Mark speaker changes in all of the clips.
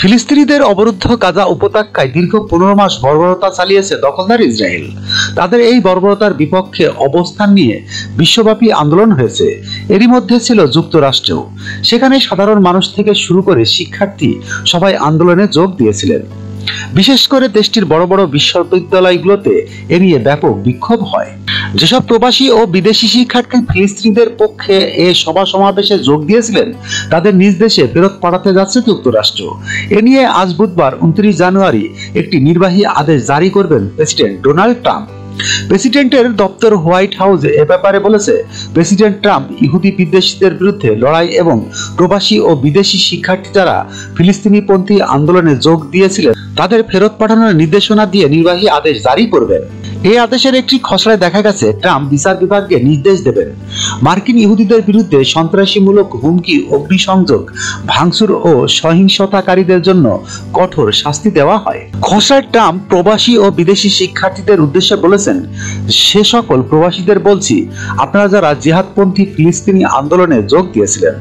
Speaker 1: ফিলিস্তিনিদের অবরুদ্ধ গাজা উপত্যকায় দীর্ঘ 15 মাস বর্বরতা চালিয়েছে দখলদার ইসরায়েল। তাদের এই বর্বরতার বিপক্ষে অবস্থান নিয়ে বিশ্বব্যাপী আন্দোলন হয়েছে। এরই মধ্যে ছিল যুক্তরাষ্ট্রেও। সেখানে সাধারণ মানুষ থেকে শুরু করে শিক্ষার্থী সবাই আন্দোলনে যোগ দিয়েছিলেন। বিশেষ করে দেশটির বড় বড় বিশ্ববিদ্যালয়গুলোতে এ নিয়ে ব্যাপক বিক্ষোভ হয়। যেসব প্রবাসী ও বিদেশি শিক্ষার্থী ফিলিস্তিনিদের পক্ষে এ সভা সমাবেশে যোগ দিয়েছিলেন তাদের নিজ দেশে ফেরত পাঠাতে যাচ্ছে যুক্তরাষ্ট্র। এ নিয়ে আজ বুধবার 29 জানুয়ারি একটি নির্বাহী আদেশ জারি করবেন প্রেসিডেন্ট ডোনাল্ড ট্রাম্প। প্রেসিডেন্টের দপ্তর হোয়াইট হাউস এ ব্যাপারে বলেছে, প্রেসিডেন্ট ট্রাম্প ইহুদি বিদ্বেষীদের বিরুদ্ধে লড়াই এবং প্রবাসী ও বিদেশি শিক্ষার্থী যারা ফিলিস্তিনিপন্থী আন্দোলনে যোগ দিয়েছিলেন তাদের ফেরত পাঠানোর নির্দেশনা দিয়ে নির্বাহী আদেশ জারি করবেন। এই আদেশের একটি খসড়ায় দেখা গেছে ট্রাম্প বিচার বিভাগকে নির্দেশ দেবেন মার্কিন ইহুদিদের বিরুদ্ধে সন্ত্রাসীমূলক হুমকি, অগ্নিসংযোগ, ভাঙচুর ও সহিংসতাকারীদের জন্য কঠোর শাস্তি দেওয়া হয়। খসড়ায় ট্রাম্প প্রবাসী ও বিদেশি শিক্ষার্থীদের উদ্দেশ্যে বলেছেন, সে সকল প্রবাসীদের বলছি, আপনারা যারা জিহাদপন্থী ফিলিস্তিনি আন্দোলনে যোগ দিয়েছিলেন,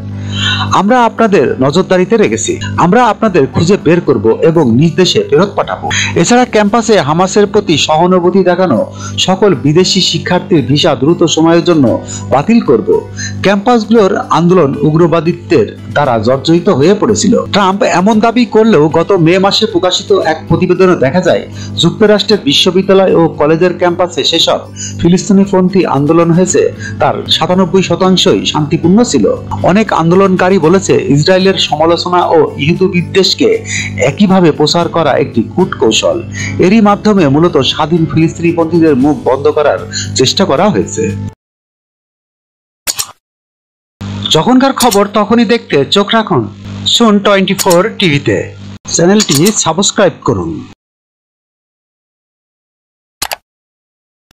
Speaker 1: আমরা আপনাদের নজরদারিতে রেখেছি। আমরা আপনাদের খুঁজে বের করব এবং নিজ দেশে ফেরত পাঠাবো। এছাড়া ক্যাম্পাসে হামাসের প্রতি সহানুভূতি দেখানো সকল বিদেশি শিক্ষার্থীর ভিসা দ্রুত সময়ের জন্য বাতিল করব। ক্যাম্পাসগুলোর আন্দোলন উগ্রবাদিত্বের দ্বারা জর্জরিত হয়ে পড়েছিল। ট্রাম্প এমন দাবি করলেও গত মে মাসে প্রকাশিত এক প্রতিবেদনে দেখা যায় যুক্তরাষ্ট্রের বিশ্ববিদ্যালয় ও কলেজের ক্যাম্পাসে সেসব ফিলিস্তিনিপন্থী আন্দোলন হয়েছে তার 97% শান্তিপূর্ণ ছিল। অনেক আন্দোলনকারী বলেছে, ইসরায়েলের সমালোচনা ও ইহুদি বিদ্বেষকে একইভাবে প্রচার করা একটি কূটকৌশল। এরই মাধ্যমে মূলত স্বাধীন ফিলিস্তিনিপন্থীদের মুখ বন্ধ করার চেষ্টা করা হয়েছে। যখনকার খবর তখনই দেখতে চোখ রাখুন সুন 24 টিভিতে। চ্যানেলটি সাবস্ক্রাইব করুন।